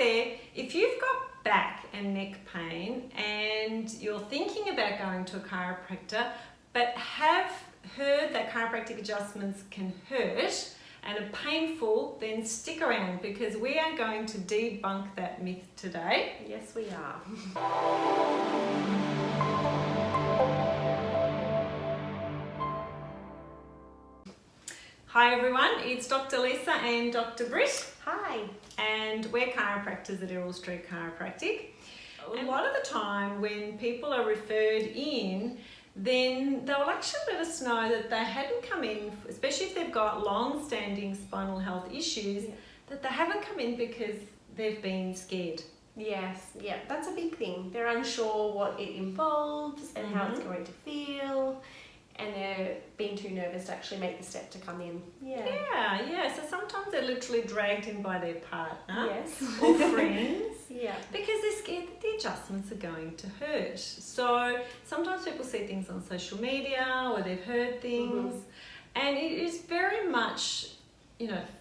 there, if you've got back and neck pain and you're thinking about going to a chiropractor but have heard that chiropractic adjustments can hurt and are painful, then stick around because we are going to debunk that myth today. Yes, we are. Hi everyone, it's Dr. Lisa and Dr. Britt. Hi. And we're chiropractors at Errol Street Chiropractic. A lot of the time when people are referred in, then they'll actually let us know that they hadn't come in, especially if they've got long-standing spinal health issues, that they haven't come in because they've been scared. Yes, yeah, that's a big thing. They're unsure what it involves and how it's going to feel, and they're being too nervous to actually make the step to come in. Yeah. So sometimes they're literally dragged in by their partner Yes. or friends. Yeah. Because they're scared that the adjustments are going to hurt. So sometimes people see things on social media or they've heard things, and it is very much,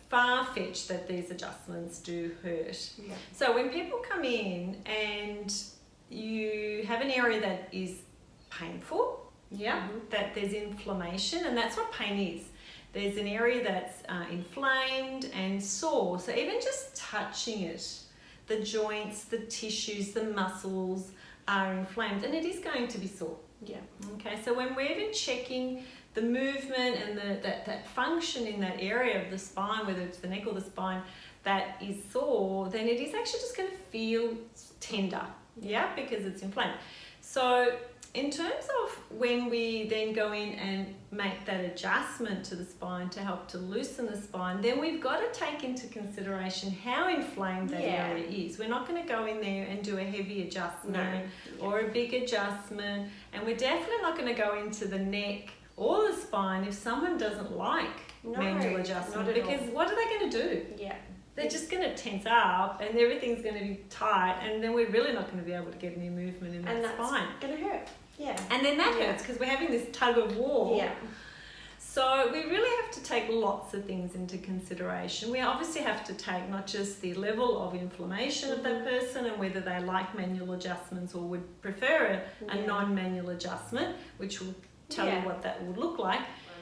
far-fetched that these adjustments do hurt. Yeah. So when people come in and you have an area that is painful, that there's inflammation, and that's what pain is. There's an area that's inflamed and sore. So even just touching it, the joints, the tissues, the muscles are inflamed, and it is going to be sore. Yeah. Okay, so when we're even checking the movement and that function in that area of the spine, whether it's the neck or the spine, that is sore, then it is actually just going to feel tender, because it's inflamed. So in terms of when we then go in and make that adjustment to the spine to help to loosen the spine, then we've got to take into consideration how inflamed that area is. We're not going to go in there and do a heavy adjustment or a big adjustment, and we're definitely not going to go into the neck or the spine if someone doesn't like manual adjustment, because what are they going to do? Yeah. They're just going to tense up and everything's going to be tight, and then we're really not going to be able to get any movement in that spine. And that's going to hurt. Yeah. And then that hurts because we're having this tug of war. Yeah. So we really have to take lots of things into consideration. We obviously have to take not just the level of inflammation of that person and whether they like manual adjustments or would prefer a non-manual adjustment, which will tell you what that would look like.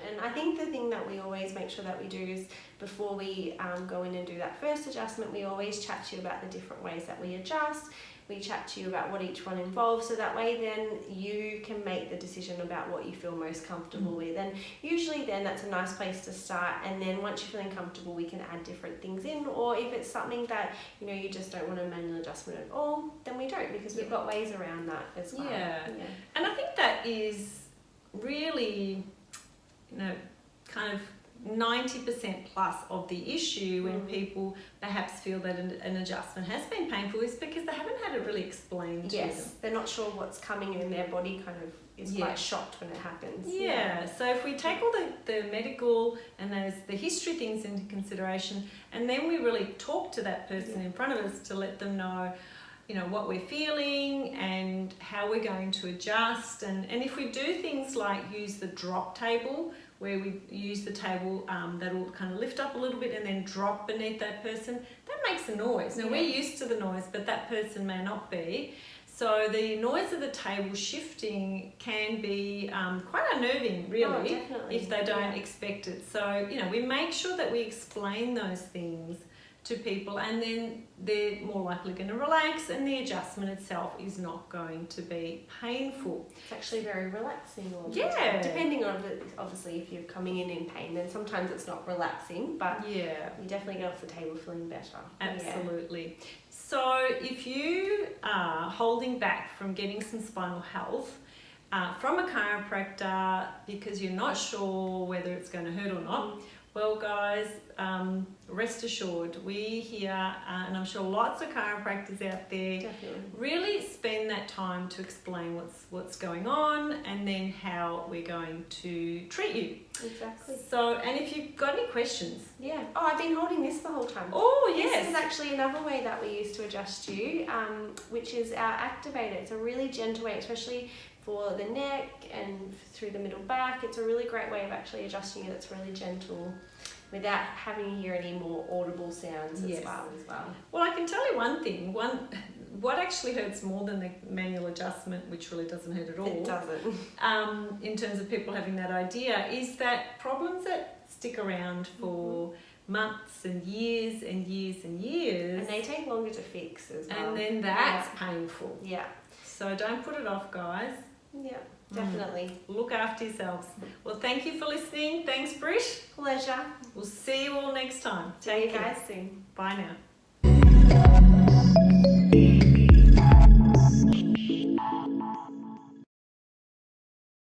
And I think the thing that we always make sure that we do is before we go in and do that first adjustment, we always chat to you about the different ways that we adjust. We chat to you about what each one involves, so that way then you can make the decision about what you feel most comfortable with. And usually then that's a nice place to start, and then once you're feeling comfortable we can add different things in, or if it's something that you just don't want a manual adjustment at all, then we don't, because we've got ways around that as well. And I think that is really kind of 90% plus of the issue when people perhaps feel that an adjustment has been painful is because they haven't had it really explained to them. They're not sure what's coming, and their body kind of is quite shocked when it happens. So if we take all the medical and the history things into consideration, and then we really talk to that person in front of us to let them know what we're feeling and how we're going to adjust, and if we do things like use the drop table, where we use the table that will kind of lift up a little bit and then drop beneath that person, that makes a noise. Now we're used to the noise, but that person may not be. So the noise of the table shifting can be quite unnerving, really, if they don't expect it. So, we make sure that we explain those things to people, and then they're more likely going to relax, and the adjustment itself is not going to be painful. It's actually very relaxing. Depending on, obviously, if you're coming in pain, then sometimes it's not relaxing, but you definitely get off the table feeling better. Absolutely. So if you are holding back from getting some spinal health from a chiropractor because you're not sure whether it's going to hurt or not, well, guys, rest assured, we here, and I'm sure lots of chiropractors out there, really spend that time to explain what's going on and then how we're going to treat you. Exactly. So, and if you've got any questions. Oh, I've been holding this the whole time. Oh, yes. This is actually another way that we use to adjust you, which is our activator. It's a really gentle way, especially for the neck and through the middle back. It's a really great way of actually adjusting it. It's really gentle. without having to hear any more audible sounds Yes. as well. Well, I can tell you one thing. What actually hurts more than the manual adjustment, which really doesn't hurt at all, It doesn't. in terms of people having that idea, is that problems that stick around for months and years and years and years, And they take longer to fix as well. and then that's painful. Yeah. So don't put it off, guys. Yeah, definitely. Look after yourselves. Well, thank you for listening. Thanks, Brish. Pleasure. We'll see you all next time. See you guys soon. Bye now.